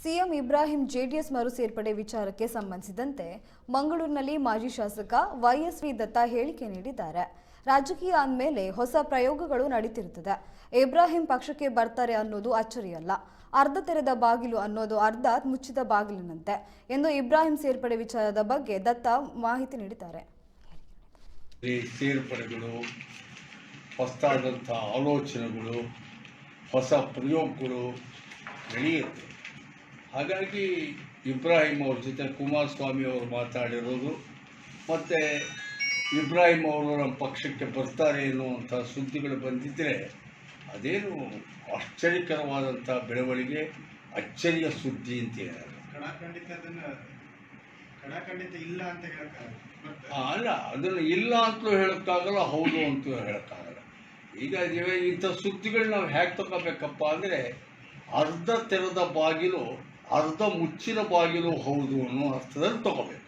CM Ibrahim JDS ಮರು ಸೇರ್ಪಡೆ ವಿಚಾರಕ್ಕೆ ಸಂಬಂಧಿಸಿದಂತೆ ಮಂಗಳೂರಿನಲ್ಲಿ ಮಾಜಿ ಶಾಸಕ ವೈಎಸ್.ವಿ. ದತ್ತ ಹೇಳಿಕೆ ನೀಡಿದ್ದಾರೆ. ರಾಜಕೀಯ ಅಂದಮೇಲೆ ಹೊಸ ಪ್ರಯೋಗಗಳು ನಡೀತಿರುತ್ತದೆ. ಇಬ್ರಾಹಿಂ ಪಕ್ಷಕ್ಕೆ ಬರ್ತಾರೆ ಅನ್ನೋದು ಅಚ್ಚರಿಯಲ್ಲ. ಅರ್ಧ ತೆರೆದ ಬಾಗಿಲು ಅನ್ನೋದು ಅರ್ಧ ಮುಚ್ಚಿದ ಬಾಗಿಲಿನಂತೆ ಎಂದು ಇಬ್ರಾಹಿಂ ಸೇರ್ಪಡೆ ವಿಚಾರದ ಬಗ್ಗೆ ದತ್ತ ಮಾಹಿತಿ ನೀಡಿದ್ದಾರೆ. ಸೇರ್ಪಡೆಗಳು, ಹೊಸದಾದಂಥ ಆಲೋಚನೆಗಳು, ಹೊಸ ಪ್ರಯೋಗಗಳು ನಡೆಯುತ್ತೆ. ಹಾಗಾಗಿ ಇಬ್ರಾಹಿಂ ಅವ್ರ ಜೊತೆ ಕುಮಾರಸ್ವಾಮಿ ಅವರು ಮಾತಾಡಿರೋದು ಮತ್ತು ಇಬ್ರಾಹಿಂ ಅವರು ನಮ್ಮ ಪಕ್ಷಕ್ಕೆ ಬರ್ತಾರೆ ಎನ್ನುವಂಥ ಸುದ್ದಿಗಳು ಬಂದಿದ್ದರೆ ಅದೇನು ಆಶ್ಚರ್ಯಕರವಾದಂಥ ಬೆಳವಣಿಗೆ, ಅಚ್ಚರಿಯ ಸುದ್ದಿ ಅಂತ ಹೇಳೋದು. ಅಲ್ಲ, ಅದನ್ನು ಇಲ್ಲ ಅಂತಲೂ ಹೇಳೋಕ್ಕಾಗಲ್ಲ, ಹೌದು ಅಂತಲೂ ಹೇಳೋಕ್ಕಾಗಲ್ಲ. ಈಗ ಇಂಥ ಸುದ್ದಿಗಳು ನಾವು ಹೇಗೆ ತಗೋಬೇಕಪ್ಪ ಅಂದರೆ, ಅರ್ಧ ತೆರೆದ ಬಾಗಿಲು ಅರ್ಧ ಮುಚ್ಚಿನ ಬಾಗಿಲು ಹೌದು ಅನ್ನೋ ಅರ್ಥದಲ್ಲಿ ತಗೋಬೇಕು.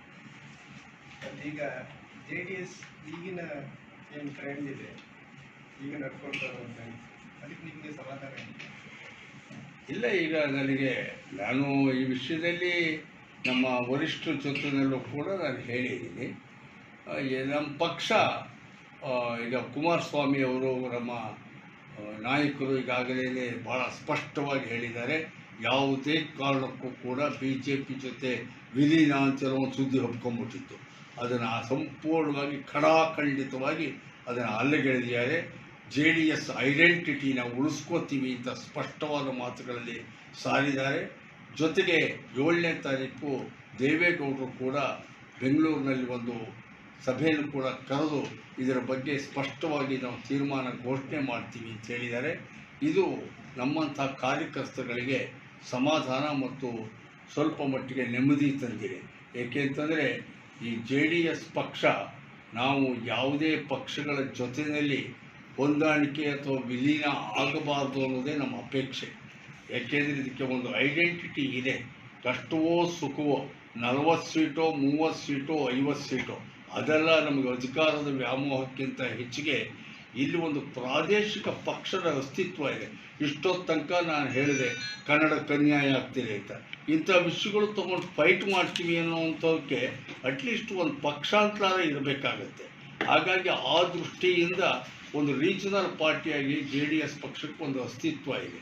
ಈಗ JDS ಈಗಿನ ಏನು ಟ್ರೆಂಡ್ ಇದೆ, ಈಗ ನಡ್ಕೊಳ್ತಾ ಅದಕ್ಕೆ ನಿಮಗೆ ಸಮಾಧಾನ ಇಲ್ಲ. ಈಗ ನಾನು ಈ ವಿಷಯದಲ್ಲಿ ನಮ್ಮ ವರಿಷ್ಠರ ಜೊತೆಯಲ್ಲೂ ಕೂಡ ನಾನು ಹೇಳಿದ್ದೀನಿ. ನಮ್ಮ ಪಕ್ಷ ಈಗ ಕುಮಾರಸ್ವಾಮಿ ಅವರು ನಮ್ಮ ನಾಯಕರು ಈಗಾಗಲೇ ಭಾಳ ಸ್ಪಷ್ಟವಾಗಿ ಹೇಳಿದ್ದಾರೆ, ಯಾವುದೇ ಕಾರಣಕ್ಕೂ ಕೂಡ BJP ಜೊತೆ ವಿಲೀನ ಅಂತಿರೋ ಒಂದು ಸುದ್ದಿ ಹಬ್ಕೊಂಡ್ಬಿಟ್ಟಿತ್ತು. ಅದನ್ನು ಸಂಪೂರ್ಣವಾಗಿ ಖಡಾಖಂಡಿತವಾಗಿ ಅದನ್ನು ಅಲ್ಲಗೆಳೆದಿದ್ದಾರೆ. JDS ಐಡೆಂಟಿಟಿನ ಉಳಿಸ್ಕೋತೀವಿ ಅಂತ ಸ್ಪಷ್ಟವಾದ ಮಾತುಗಳಲ್ಲಿ ಸಾರಿದ್ದಾರೆ. ಜೊತೆಗೆ 7ನೇ ತಾರೀಕು ದೇವೇಗೌಡರು ಕೂಡ ಬೆಂಗಳೂರಿನಲ್ಲಿ ಒಂದು ಸಭೆಯನ್ನು ಕೂಡ ಕರೆದು ಇದರ ಬಗ್ಗೆ ಸ್ಪಷ್ಟವಾಗಿ ನಾವು ತೀರ್ಮಾನ ಘೋಷಣೆ ಮಾಡ್ತೀವಿ ಅಂತ ಹೇಳಿದ್ದಾರೆ. ಇದು ನಮ್ಮಂಥ ಕಾರ್ಯಕರ್ತಗಳಿಗೆ ಸಮಾಧಾನ ಮತ್ತು ಸ್ವಲ್ಪ ಮಟ್ಟಿಗೆ ನೆಮ್ಮದಿ ತಂದಿದೆ. ಏಕೆಂತಂದರೆ ಈ JDS ಪಕ್ಷ ನಾವು ಯಾವುದೇ ಪಕ್ಷಗಳ ಜೊತೆಯಲ್ಲಿ ಹೊಂದಾಣಿಕೆ ಅಥವಾ ವಿಲೀನ ಆಗಬಾರ್ದು ಅನ್ನೋದೇ ನಮ್ಮ ಅಪೇಕ್ಷೆ. ಏಕೆಂದರೆ ಇದಕ್ಕೆ ಒಂದು ಐಡೆಂಟಿಟಿ ಇದೆ. ಕಷ್ಟವೋ ಸುಖವೋ, 40 ಸೀಟೋ 30 ಸೀಟೋ 50 ಸೀಟೋ ಅದೆಲ್ಲ ನಮಗೆ ಅಧಿಕಾರದ ವ್ಯಾಮೋಹಕ್ಕಿಂತ ಹೆಚ್ಚಿಗೆ ಇಲ್ಲಿ ಒಂದು ಪ್ರಾದೇಶಿಕ ಪಕ್ಷದ ಅಸ್ತಿತ್ವ ಇದೆ. ಇಷ್ಟೊತ್ತು ತನಕ ನಾನು ಹೇಳಿದೆ ಕನ್ನಡಕ್ಕೆ ಅನ್ಯಾಯ ಆಗ್ತಿದೆ ಅಂತ. ಇಂಥ ವಿಷಯಗಳು ತೊಗೊಂಡು ಫೈಟ್ ಮಾಡ್ತೀವಿ ಅನ್ನೋವಂಥವಕ್ಕೆ ಅಟ್ಲೀಸ್ಟ್ ಒಂದು ಪಕ್ಷಾಂತರ ಇರಬೇಕಾಗತ್ತೆ. ಹಾಗಾಗಿ ಆ ದೃಷ್ಟಿಯಿಂದ ಒಂದು ರೀಜನಲ್ ಪಾರ್ಟಿಯಾಗಿ JDS ಪಕ್ಷಕ್ಕೆ ಒಂದು ಅಸ್ತಿತ್ವ ಇದೆ.